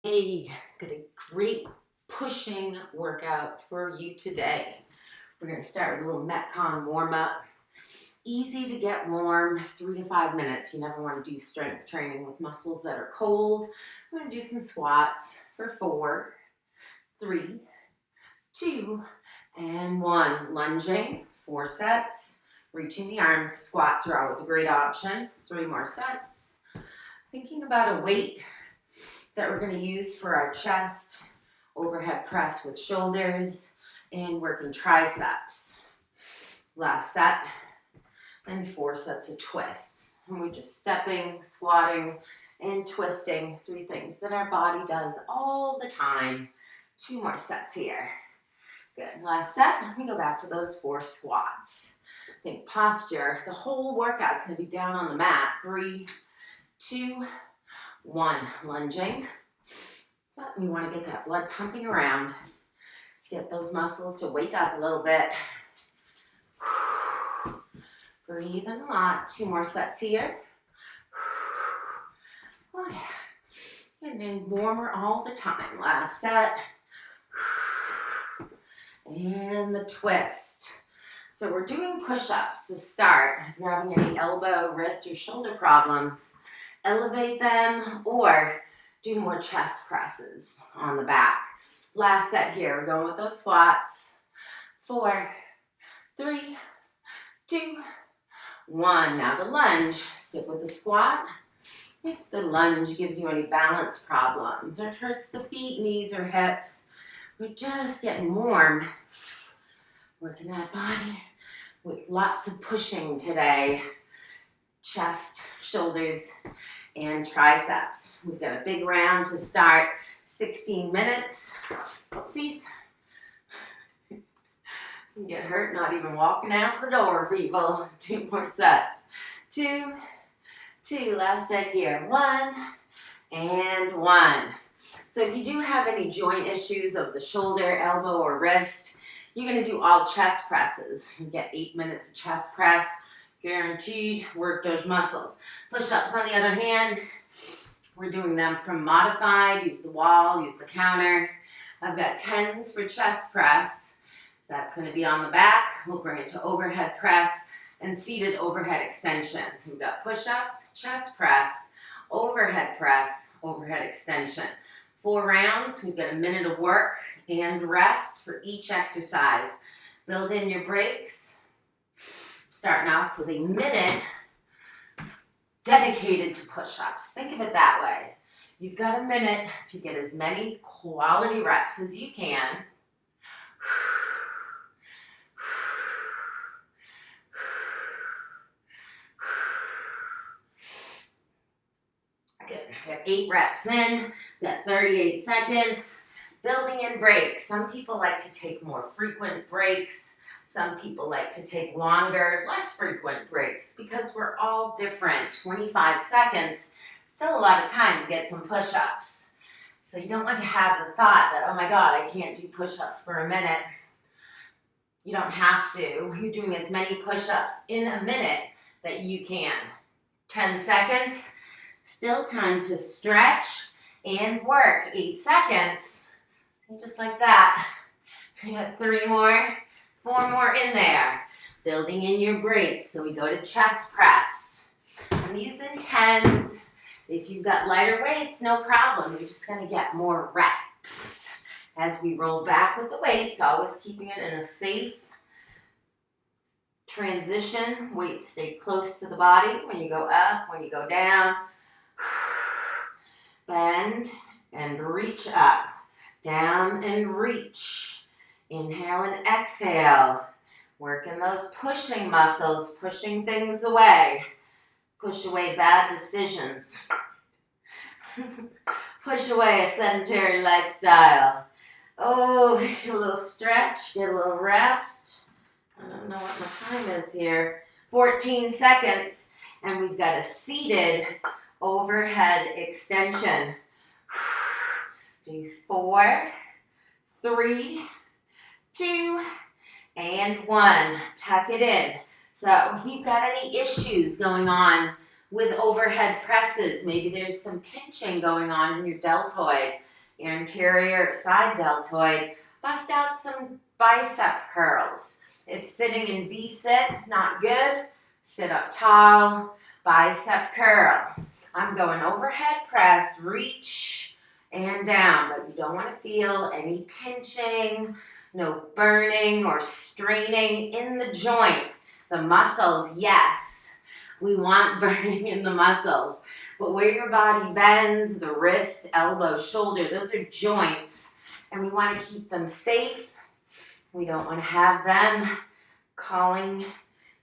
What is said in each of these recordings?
Hey, got a great pushing workout for you today. We're going to start with a little Metcon warm-up. Easy to get warm, 3 to 5 minutes. You never want to do strength training with muscles that are cold. We're going to do some squats for 4, 3, 2, and 1. Lunging, 4 sets. Reaching the arms. Squats are always a great option. 3 more sets. Thinking about a weight that we're going to use for our chest, overhead press with shoulders, and working triceps. Last set, and 4 sets of twists. And we're just stepping, squatting, and twisting, 3 things that our body does all the time. 2 more sets here. Good. Last set, let me go back to those 4 squats. Think posture. The whole workout's going to be down on the mat. 3, 2, 1. Lunging. But we want to get that blood pumping around. Get those muscles to wake up a little bit. Breathing a lot. 2 more sets here. Oh, yeah. Getting warmer all the time. Last set. And the twist. So we're doing push-ups to start. If you're having any elbow, wrist, or shoulder problems, elevate them or do more chest presses on the back. Last set here. We're going with those squats. 4, 3, 2, 1. Now the lunge. Stick with the squat. If the lunge gives you any balance problems or it hurts the feet, knees, or hips, we're just getting warm. Working that body with lots of pushing today. Chest, shoulders, and triceps. We've got a big round to start. 16 minutes. Oopsies. You get hurt not even walking out the door, people. 2 more sets. 2, 2. Last set here. 1 and 1. So if you do have any joint issues of the shoulder, elbow, or wrist, you're going to do all chest presses. You get 8 minutes of chest press. Guaranteed, work those muscles. Push-ups, on the other hand, we're doing them from modified. Use the wall, use the counter. I've got 10s for chest press. That's going to be on the back. We'll bring it to overhead press and seated overhead extensions. We've got push-ups, chest press, overhead extension. 4 rounds. We've got a minute of work and rest for each exercise. Build in your breaks. Starting off with a minute dedicated to push-ups. Think of it that way. You've got a minute to get as many quality reps as you can. Good. Got 8 reps in. Got 38 seconds. Building in breaks. Some people like to take more frequent breaks. Some people like to take longer, less frequent breaks because we're all different. 25 seconds, still a lot of time to get some push-ups. So you don't want to have the thought that, oh my God, I can't do push-ups for a minute. You don't have to. You're doing as many push-ups in a minute that you can. 10 seconds, still time to stretch and work. 8 seconds, just like that. We got 3 more. 4 more in there. Building in your breaks. So we go to chest press. I'm using 10s. If you've got lighter weights, no problem. You're just going to get more reps. As we roll back with the weights, always keeping it in a safe transition. Weights stay close to the body when you go up, when you go down. Bend and reach up. Down and reach. Inhale and exhale. Working those pushing muscles, pushing things away. Push away bad decisions. Push away a sedentary lifestyle. Oh, get a little stretch, get a little rest. I don't know what my time is here. 14 seconds. And we've got a seated overhead extension. Do 4, 3, 2, and 1. Tuck it in. So if you've got any issues going on with overhead presses, maybe there's some pinching going on in your deltoid, your anterior side deltoid. Bust out some bicep curls. If sitting in V-sit, not good, sit up tall, bicep curl. I'm going overhead press, reach and down, but you don't want to feel any pinching, no burning or straining in the joint. The muscles, yes, we want burning in the muscles, but where your body bends, the wrist, elbow, shoulder, those are joints, and we want to keep them safe. We don't want to have them calling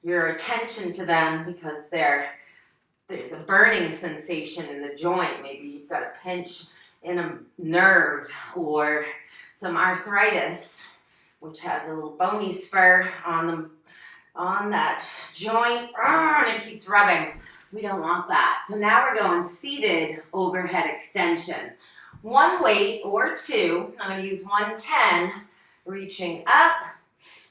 your attention to them because there's a burning sensation in the joint. Maybe you've got a pinch in a nerve or some arthritis, which has a little bony spur on that joint, and it keeps rubbing. We don't want that. So now we're going seated overhead extension. One weight or two. I'm going to use 110, reaching up.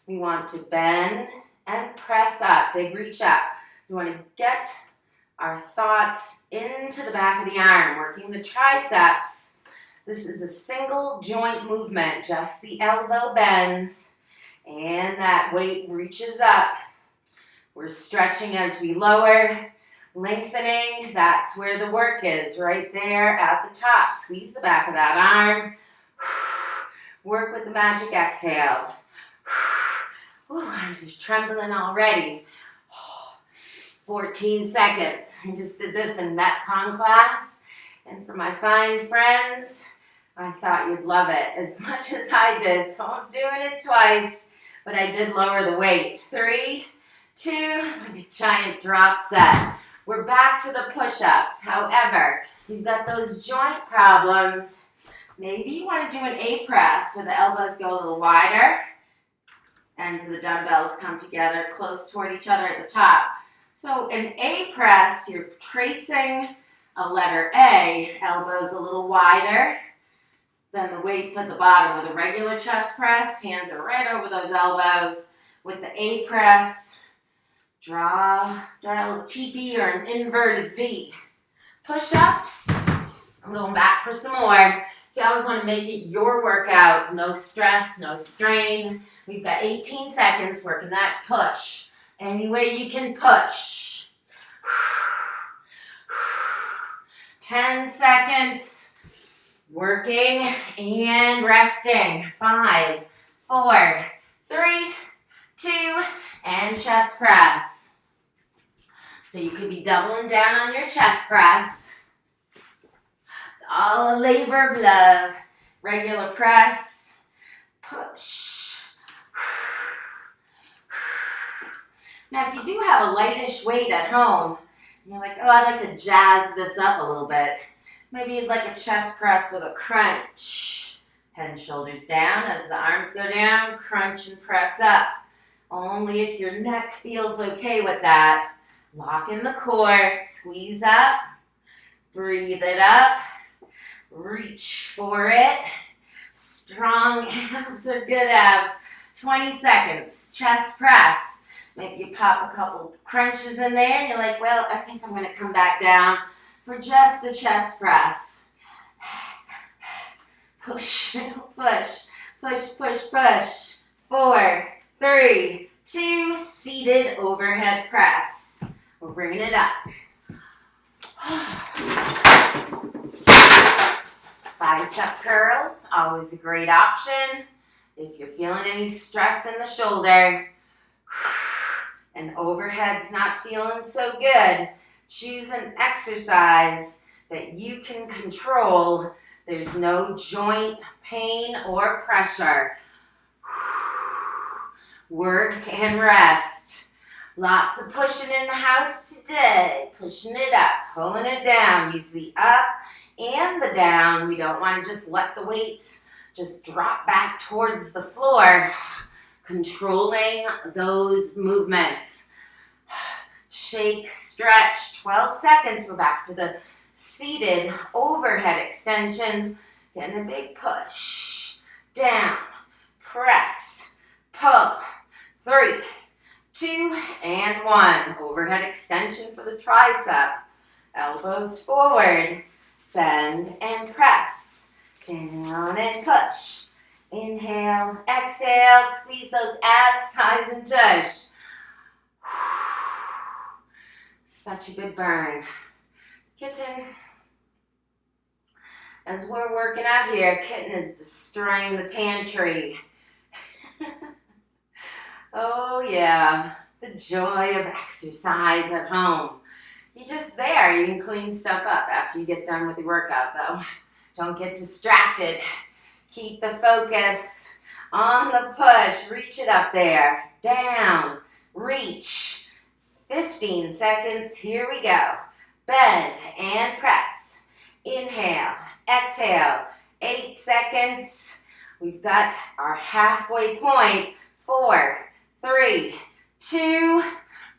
We want to bend and press up, big reach up. We want to get our thoughts into the back of the arm, working the triceps. This is a single joint movement, just the elbow bends and that weight reaches up. We're stretching as we lower, lengthening. That's where the work is, right there at the top. Squeeze the back of that arm. Work with the magic exhale. Ooh, arms are trembling already. 14 seconds. I just did this in Metcon class, and for my fine friends, I thought you'd love it as much as I did, so I'm doing it twice, but I did lower the weight. 3, 2, it's like a giant drop set. We're back to the push-ups. However, you've got those joint problems. Maybe you want to do an A press where the elbows go a little wider, ends of the dumbbells come together close toward each other at the top. So an A press, you're tracing a letter A, elbows a little wider than the weights at the bottom. With a regular chest press, hands are right over those elbows. With the A press, draw a little teepee or an inverted V. Push-ups, I'm going back for some more. So you always want to make it your workout, no stress, no strain. We've got 18 seconds working that push. Any way you can push. 10 seconds. Working and resting. 5, 4, 3, 2, and chest press. So you could be doubling down on your chest press. It's all a labor of love. Regular press. Push. Now, if you do have a lightish weight at home, and you're like, oh, I'd like to jazz this up a little bit, maybe you'd like a chest press with a crunch. Head and shoulders down as the arms go down, crunch and press up. Only if your neck feels okay with that. Lock in the core, squeeze up, breathe it up, reach for it. Strong abs are good abs. 20 seconds, chest press. Maybe you pop a couple crunches in there and you're like, well, I think I'm going to come back down for just the chest press. Push, push, push, push, push. 4, 3, 2, seated overhead press. We're bringing it up. Bicep curls, always a great option. If you're feeling any stress in the shoulder, and overhead's not feeling so good, choose an exercise that you can control. There's no joint pain or pressure. Work and rest. Lots of pushing in the house today. Pushing it up, pulling it down. Use the up and the down. We don't want to just let the weights just drop back towards the floor. Controlling those movements. Shake, stretch, 12 seconds. We're back to the seated overhead extension. Getting a big push. Down, press, pull. 3, 2, and 1. Overhead extension for the tricep. Elbows forward. Bend and press. Down and push. Inhale, exhale, squeeze those abs, thighs, and tush. Such a good burn. Kitten. As we're working out here, Kitten is destroying the pantry. Oh yeah, the joy of exercise at home. You're just there, you can clean stuff up after you get done with your workout though. Don't get distracted. Keep the focus on the push. Reach it up there. Down. Reach. 15 seconds. Here we go. Bend and press. Inhale. Exhale. 8 seconds. We've got our halfway point. 4, 3, 2.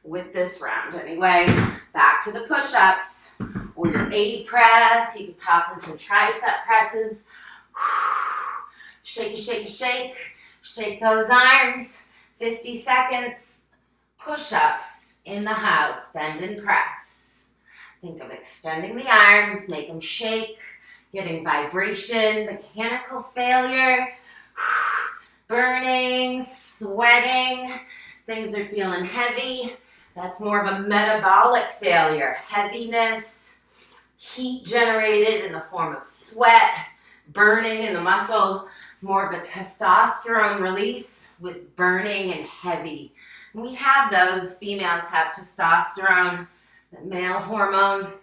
With this round anyway. Back to the push-ups. Or your 80 press. You can pop in some tricep presses. Shake, shake, shake. Shake those arms. 50 seconds. Push-ups in the house. Bend and press. Think of extending the arms. Make them shake. Getting vibration. Mechanical failure. Burning. Sweating. Things are feeling heavy. That's more of a metabolic failure. Heaviness. Heat generated in the form of sweat. Burning in the muscle. More of a testosterone release with burning and heavy. And we have those. Females have testosterone, the male hormone,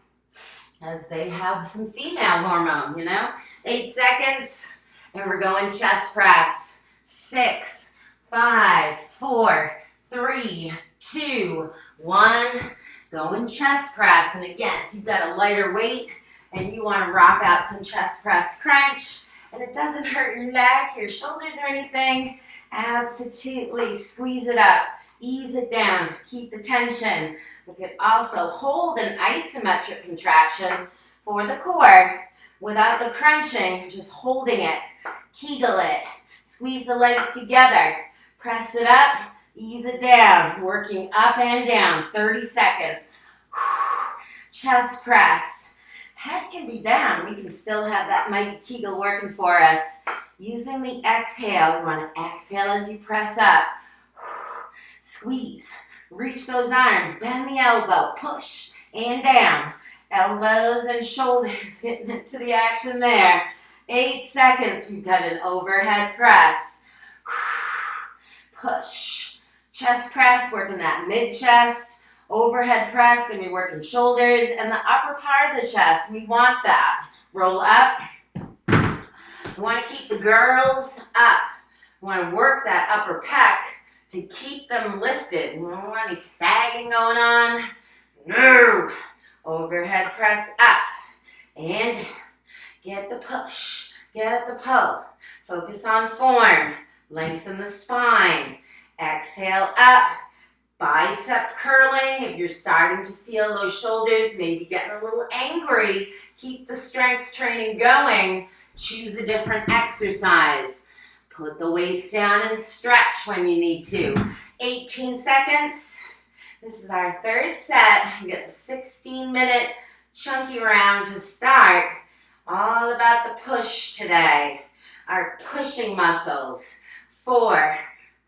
as they have some female hormone, you know. 8 seconds, and we're going chest press. 6, 5, 4, 3, 2, 1. Going chest press. And again, if you've got a lighter weight and you want to rock out some chest press crunch, and it doesn't hurt your neck, your shoulders, or anything, absolutely squeeze it up, ease it down, keep the tension. We could also hold an isometric contraction for the core without the crunching, just holding it, kegel it, squeeze the legs together, press it up, ease it down, working up and down, 30 seconds. Chest press. Head can be down. We can still have that mighty Kegel working for us. Using the exhale. You want to exhale as you press up. Squeeze. Reach those arms. Bend the elbow. Push and down. Elbows and shoulders getting into the action there. 8 seconds. We've got an overhead press. Push. Chest press. Working that mid-chest. Overhead press, going to be working shoulders and the upper part of the chest. We want that. Roll up. We want to keep the girls up. We want to work that upper pec to keep them lifted. We don't want any sagging going on. No. Overhead press up. And get the push. Get the pull. Focus on form. Lengthen the spine. Exhale up. Bicep curling. If you're starting to feel those shoulders, maybe getting a little angry, keep the strength training going. Choose a different exercise. Put the weights down and stretch when you need to. 18 seconds. This is our third set. We get a 16-minute chunky round to start. All about the push today. Our pushing muscles. 4,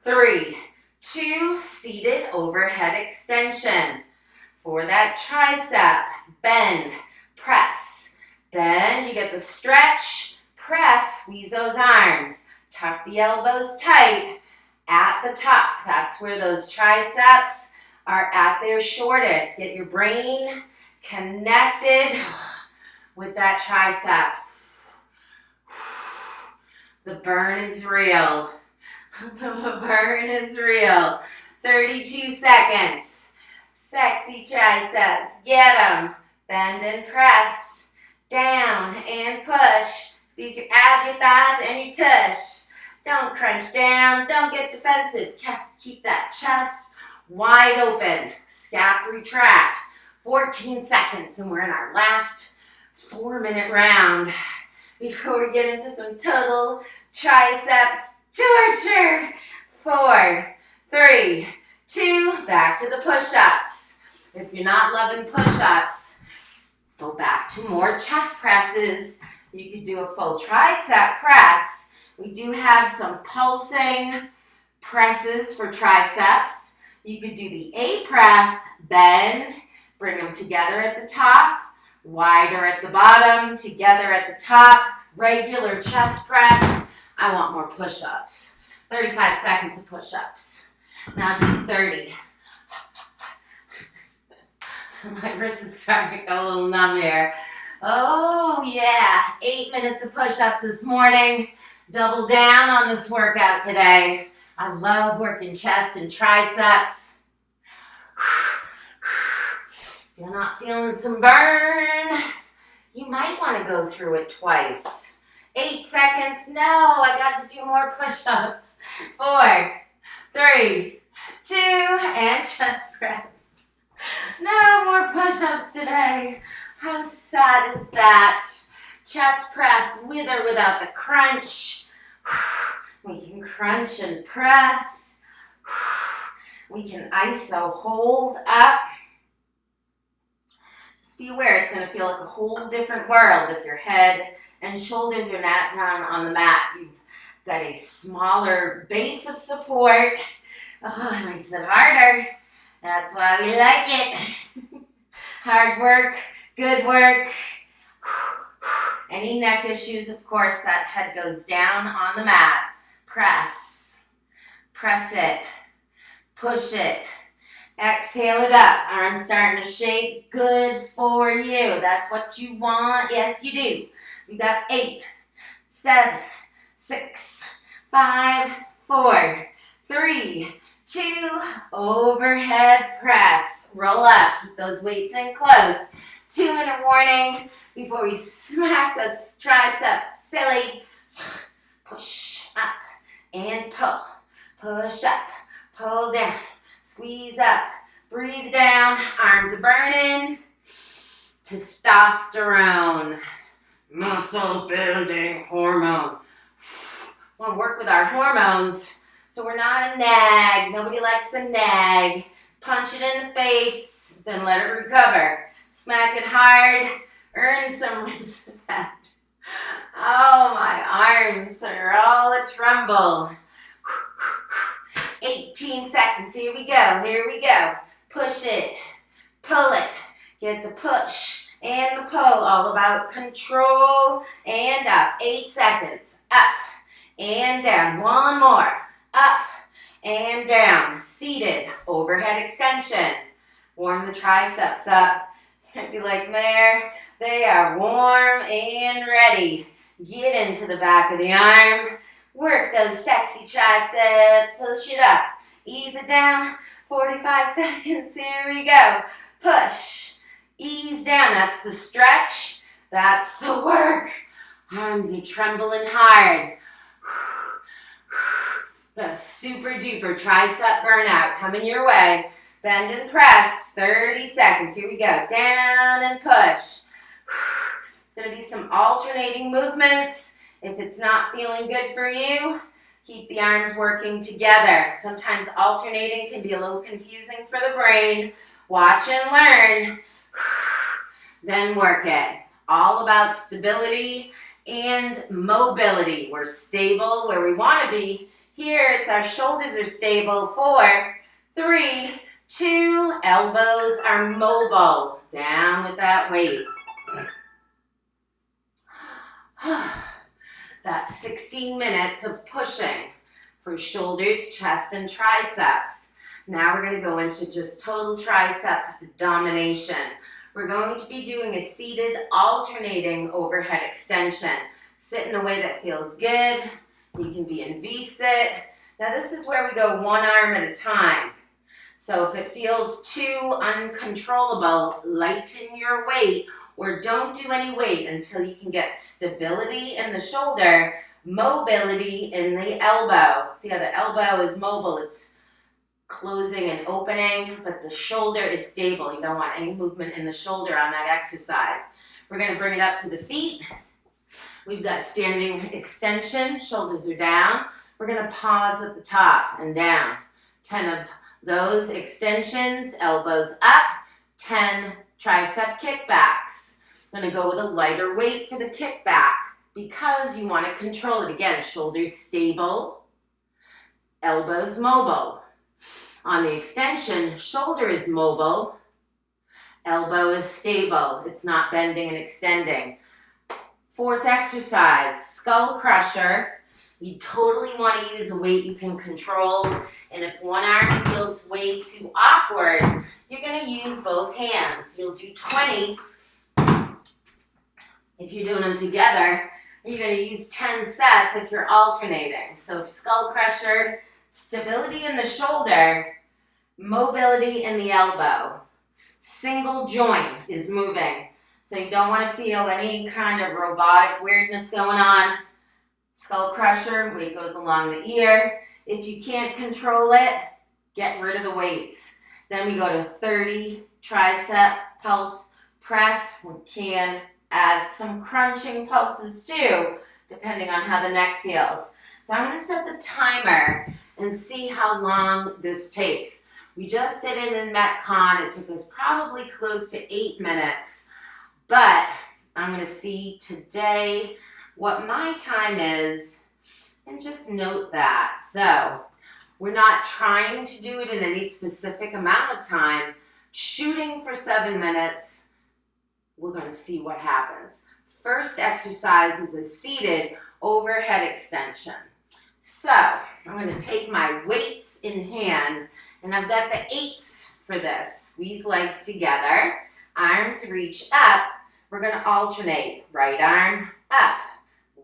3, 2, seated overhead extension. For that tricep, bend, press. Bend, you get the stretch, press, squeeze those arms. Tuck the elbows tight at the top. That's where those triceps are at their shortest. Get your brain connected with that tricep. The burn is real. The burn is real. 32 seconds. Sexy triceps. Get them. Bend and press. Down and push. Squeeze your abs, your thighs, and your tush. Don't crunch down. Don't get defensive. Keep that chest wide open. Scap retract. 14 seconds, and we're in our last 4-minute round before we get into some total triceps torture. 4, 3, 2, back to the push-ups. If you're not loving push-ups, go back to more chest presses. You could do a full tricep press. We do have some pulsing presses for triceps. You could do the A press, bend, bring them together at the top, wider at the bottom, together at the top, regular chest press. I want more push-ups. 35 seconds of push-ups. Now just 30. My wrist is starting to go a little numb here. Oh yeah, 8 minutes of push-ups this morning. Double down on this workout today. I love working chest and triceps. If you're not feeling some burn, you might want to go through it twice. 8 seconds. No, I got to do more push-ups. 4, 3, 2, and chest press. No more push-ups today. How sad is that? Chest press with or without the crunch. We can crunch and press. We can iso hold up. Just be aware it's going to feel like a whole different world if your head and shoulders are not down on the mat. You've got a smaller base of support. Oh, it makes it harder. That's why we like it. Hard work, good work. Any neck issues, of course, that head goes down on the mat. Press. Press it. Push it. Exhale it up. Arms starting to shake. Good for you. That's what you want. Yes, you do. We got 8, 7, 6, 5, 4, 3, 2, overhead press. Roll up. Keep those weights in close. 2-minute warning before we smack those triceps silly. Push up and pull. Push up. Pull down. Squeeze up. Breathe down. Arms are burning. Testosterone. Muscle building hormone. Want to work with our hormones so we're not a nag. Nobody likes a nag. Punch it in the face, then let it recover. Smack it hard. Earn some respect. Oh, my arms are all a tremble. 18 seconds. Here we go. Here we go. Push it. Pull it. Get the push and the pull. All about control and up. 8 seconds. Up and down. One more. Up and down. Seated. Overhead extension. Warm the triceps up. If you like there, they are warm and ready. Get into the back of the arm. Work those sexy triceps. Push it up. Ease it down. 45 seconds. Here we go. Push. Ease down. That's the stretch. That's the work. Arms are trembling hard. Got a super duper tricep burnout coming your way. Bend and press. 30 seconds. Here we go. Down and push. It's going to be some alternating movements. If it's not feeling good for you, keep the arms working together. Sometimes alternating can be a little confusing for the brain. Watch and learn. Then work it. All about stability and mobility. We're stable where we want to be. Here, it's our shoulders are stable. 4, 3, 2, elbows are mobile. Down with that weight. That's 16 minutes of pushing for shoulders, chest, and triceps. Now we're going to go into just total tricep domination. We're going to be doing a seated alternating overhead extension. Sit in a way that feels good. You can be in V-sit. Now this is where we go one arm at a time. So if it feels too uncontrollable, lighten your weight or don't do any weight until you can get stability in the shoulder, mobility in the elbow. See how the elbow is mobile? It's closing and opening, but the shoulder is stable. You don't want any movement in the shoulder on that exercise. We're going to bring it up to the feet. We've got standing extension, shoulders are down. We're going to pause at the top and down. 10 of those extensions, elbows up. 10 tricep kickbacks. I'm gonna go with a lighter weight for the kickback because you wanna control it. Again, shoulders stable, elbows mobile. On the extension, shoulder is mobile, elbow is stable. It's not bending and extending. Fourth exercise, skull crusher. You totally want to use a weight you can control. And if one arm feels way too awkward, you're going to use both hands. You'll do 20. If you're doing them together, you're going to use 10 sets if you're alternating. So skull crusher, stability in the shoulder, mobility in the elbow. Single joint is moving. So you don't want to feel any kind of robotic weirdness going on. Skull crusher, weight goes along the ear. If you can't control it, get rid of the weights. Then we go to 30 tricep pulse press. We can add some crunching pulses too, depending on how the neck feels. So I'm going to set the timer and see how long this takes. We just did it in Metcon. It took us probably close to 8 minutes. But I'm going to see today what my time is and just note that. So we're not trying to do it in any specific amount of time. Shooting for 7 minutes. We're going to see what happens. First exercise is a seated overhead extension. So I'm going to take my weights in hand, and I've got the 8s for this. Squeeze legs together. Arms reach up. We're going to alternate. Right arm up,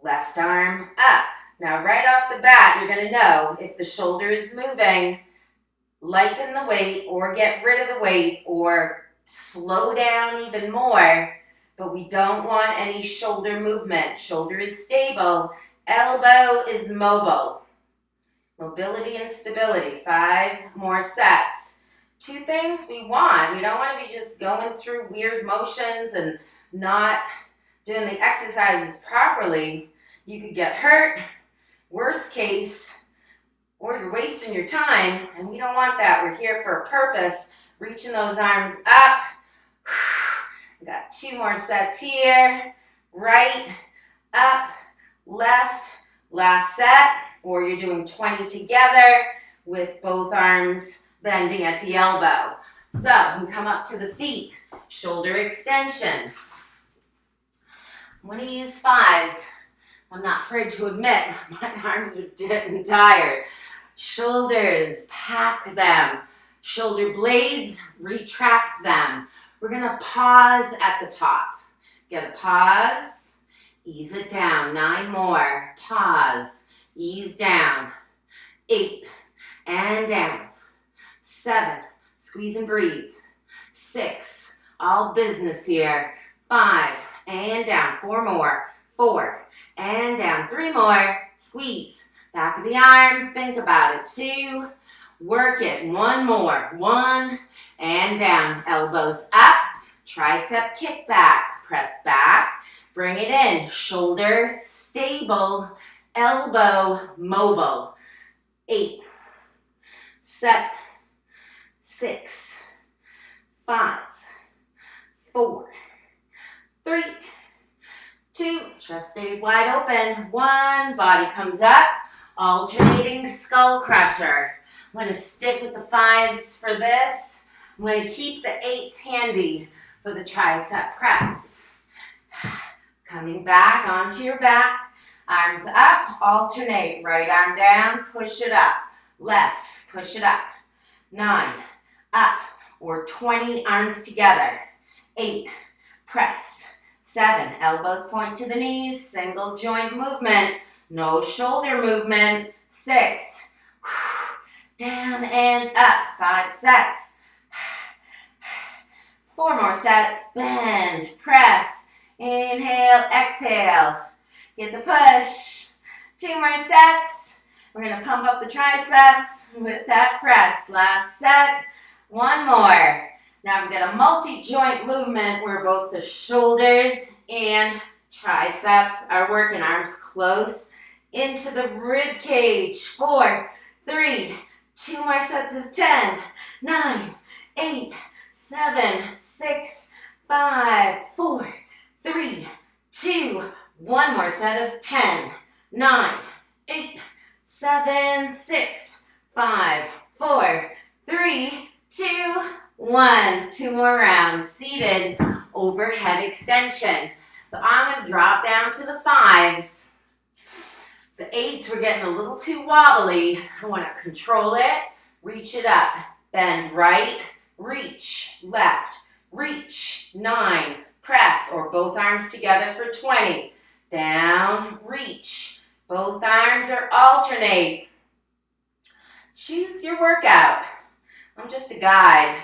left arm up. Now right off the bat, you're going to know if the shoulder is moving, lighten the weight or get rid of the weight or slow down even more. But we don't want any shoulder movement. Shoulder is stable. Elbow is mobile. Mobility and stability. 5 more sets. 2 things we want. We don't want to be just going through weird motions and not doing the exercises properly. You could get hurt, worst case, or you're wasting your time, and we don't want that. We're here for a purpose. Reaching those arms up. We got 2 more sets here. Right, up, left, last set. Or you're doing 20 together with both arms bending at the elbow. So we come up to the feet, shoulder extension. I'm going to use 5s. I'm not afraid to admit my arms are getting tired. Shoulders, pack them. Shoulder blades, retract them. We're going to pause at the top. Get a pause, ease it down. 9 more, pause. Ease down. 8 and down. 7, squeeze and breathe. 6, all business here. 5 and down. 4 more. 4 and down. 3 more. Squeeze. Back of the arm. Think about it. 2. Work it. 1 more. 1 and down. Elbows up. Tricep kickback. Press back. Bring it in. Shoulder stable. Elbow mobile. 8, 7, 6, 5, 4, 3, 2. Chest stays wide open. 1. Body comes up. Alternating skull crusher. I'm going to stick with the 5s for this. I'm going to keep the 8s handy for the tricep press. Coming back onto your back. Arms up, alternate. Right arm down, push it up. Left, push it up. 9, up, or 20 arms together. 8, press. 7, elbows point to the knees, single joint movement. No shoulder movement. 6, down and up. 5 sets. 4 more sets. Bend, press. Inhale, exhale. Get the push. 2 more sets. We're going to pump up the triceps with that press. Last set. 1 more. Now we've got a multi-joint movement where both the shoulders and triceps are working. Arms close into the rib cage. 4, 3, 2 more sets of 10, 9, 8, 7, 6, 5, 4, 3, 2, one more set of 10, 9, 8, 7, 6, 5, 4, 3, 2, 1. 2 more rounds. Seated overhead extension. So I'm going to drop down to the 5s. The 8s were getting a little too wobbly. I want to control it. Reach it up. Bend right. Reach. Left. Reach. 9. Press, or both arms together for 20. Down. Reach. Both arms or alternate. Choose your workout. I'm just a guide.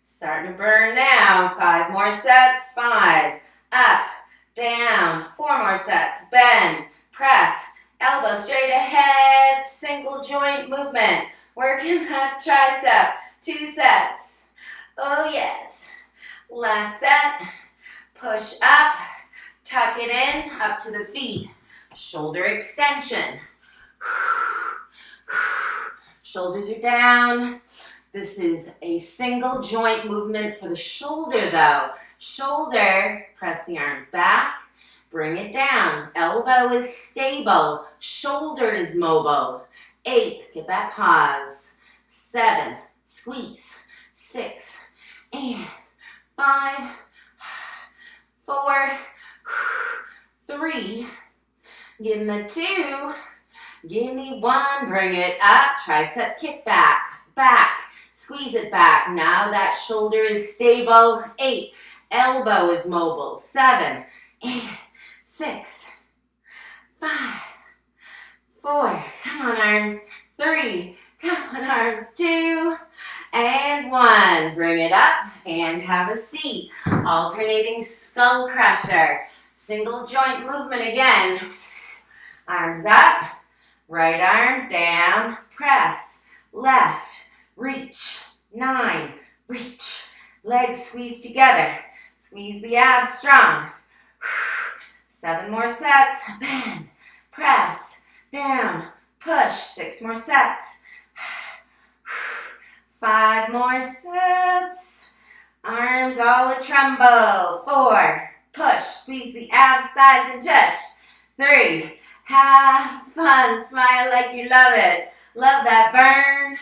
Starting to burn now. 5 more sets. 5. Up. Down. 4 more sets. Bend. Press. Elbow straight ahead. Single joint movement. Working that tricep. 2 sets. Oh yes. Last set. Push up. Tuck it in. Up to the feet. Shoulder extension. Shoulders are down. This is a single joint movement for the shoulder though. Shoulder, press the arms back, bring it down. Elbow is stable, shoulder is mobile. 8, get that pause. 7, squeeze. 6, and 5, 4, 3, give me 2, give me 1, bring it up, tricep kickback, back. Squeeze it back. Now that shoulder is stable. 8. Elbow is mobile. 7. 8. 6. 5. 4. Come on, arms. 3. Come on, arms. 2. And 1. Bring it up and have a seat. Alternating skull crusher. Single joint movement again. Arms up. Right arm down. Press. Left. Reach. 9. Reach. Legs squeeze together. Squeeze the abs strong. 7 more sets. Bend. Press. Down. Push. 6 more sets. 5 more sets. Arms all a-tremble. 4. Push. Squeeze the abs, thighs, and tush. 3. Have fun. Smile like you love it. Love that burn.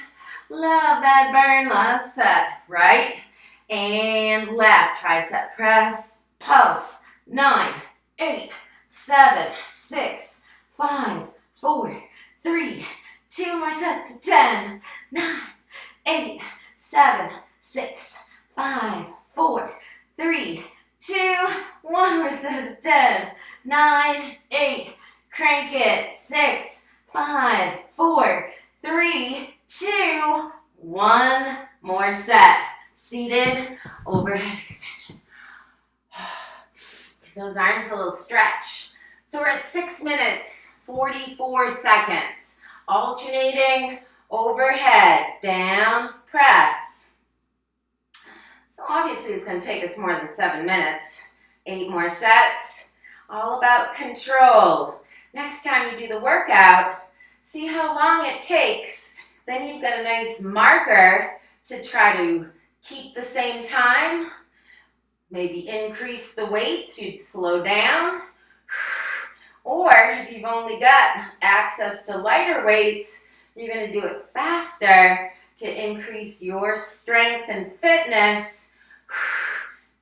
Love that burn. Last set. Right and left. Tricep press. Pulse. 9, 8, 7, 6, 5, 4, 3, 2 more sets. 10, 9, 8, 7, 6, 5, 4, 3, 2, 1 more set of 10, 9, 8, crank it. 6, 5, 4, 3, 2, 1 more set. Seated overhead extension. Give those arms a little stretch. So we're at 6 minutes, 44 seconds. Alternating overhead, down, press. So obviously it's going to take us more than 7 minutes. 8 more sets. All about control. Next time you do the workout, see how long it takes. Then you've got a nice marker to try to keep the same time. Maybe increase the weights, you'd slow down. Or if you've only got access to lighter weights, you're going to do it faster to increase your strength and fitness.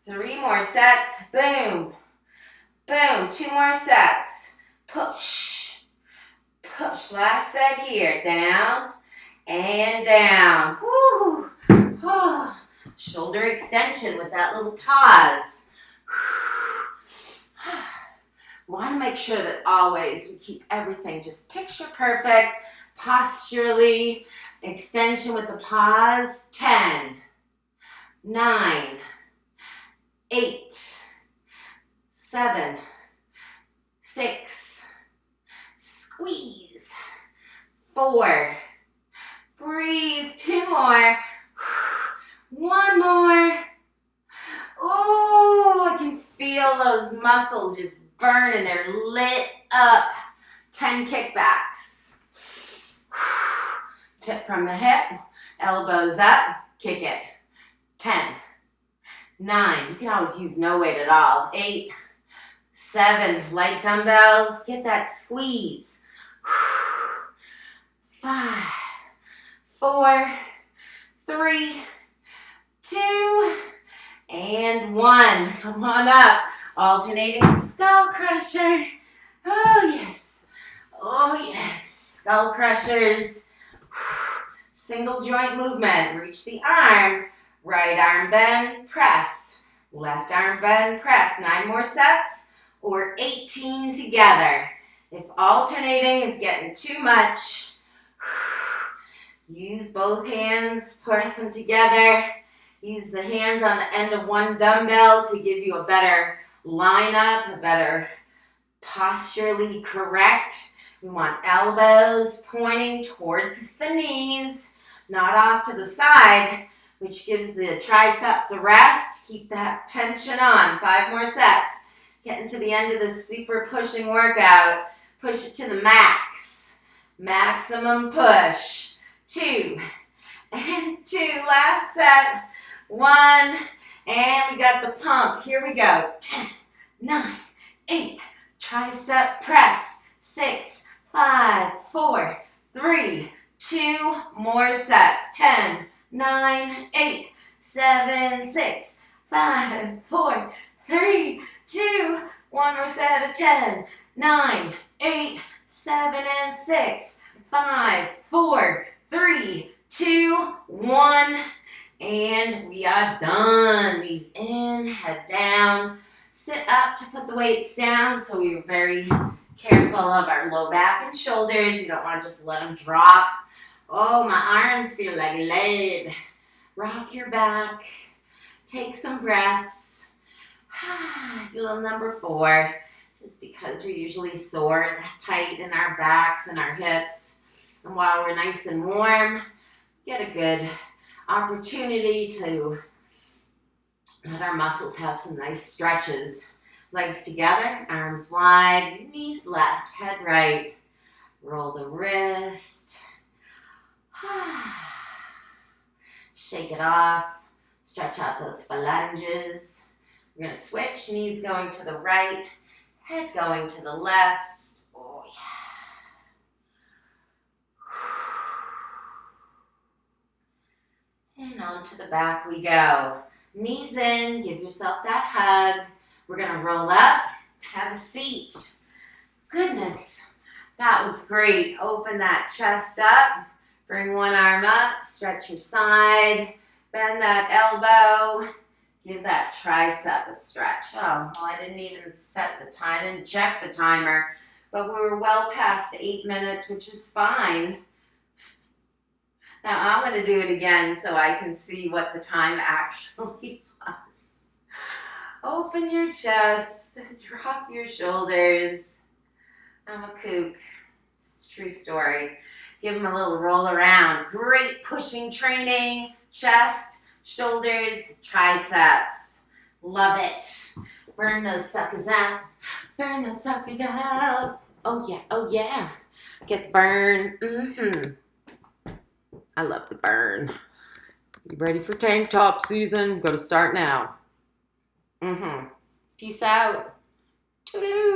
3 more sets. Boom. Boom. 2 more sets. Push. Push. Last set here. Down and down. Woo. Oh. Shoulder extension with that little pause. Want to make sure that always we keep everything just picture perfect, posturally, extension with the pause. 10, 9, 8, 7, 6, squeeze, 4, breathe, 2 more, 1 more. Oh, I can feel those muscles just burning. They're lit up. 10 kickbacks. Tip from the hip, elbows up, kick it. 10, 9. You can always use no weight at all. 8, 7, light dumbbells. Get that squeeze. 5, 4, 3, 2, and 1. Come on up. Alternating skull crusher. Oh, yes. Oh, yes. Skull crushers. Single joint movement. Reach the arm. Right arm bend, press. Left arm bend, press. 9 more sets or 18 together. If alternating is getting too much, use both hands, press them together. Use the hands on the end of one dumbbell to give you a better lineup, a better posturally correct. We want elbows pointing towards the knees, not off to the side, which gives the triceps a rest. Keep that tension on. 5 more sets. Getting to the end of this super pushing workout. Push it to the max. Maximum push. 2 and 2. Last set. 1. And we got the pump. Here we go. 10, 9, 8. Tricep press. 6, 5, 4, 3, 2. More sets. 10, 9, 8, 7, 6, 5, 4, 3, 2. One more set of 10, 9, 8, 7, and 6, 5, 4, 3, 2, 1. And we are done. Knees in, head down. Sit up to put the weights down, so we are very careful of our low back and shoulders. You don't want to just let them drop. Oh, my arms feel like lead. Rock your back. Take some breaths. Little number 4, just because we're usually sore and tight in our backs and our hips. And while we're nice and warm, get a good opportunity to let our muscles have some nice stretches. Legs together, arms wide, knees left, head right. Roll the wrist. Shake it off. Stretch out those phalanges. We're going to switch. Knees going to the right. Head going to the left. Oh, yeah. And on to the back we go. Knees in. Give yourself that hug. We're going to roll up. Have a seat. Goodness. That was great. Open that chest up. Bring one arm up. Stretch your side. Bend that elbow. Give that tricep a stretch. Oh, well, I didn't even set the time. I didn't check the timer. But we were well past 8 minutes, which is fine. Now I'm going to do it again so I can see what the time actually was. Open your chest. Drop your shoulders. I'm a kook. It's a true story. Give them a little roll around. Great pushing training. Chest, shoulders, triceps. Love it. Burn those suckers out. Burn those suckers out. Oh yeah, oh yeah. Get the burn. I love the burn. You ready for tank top season? Gonna start now. Peace out. Toodaloo.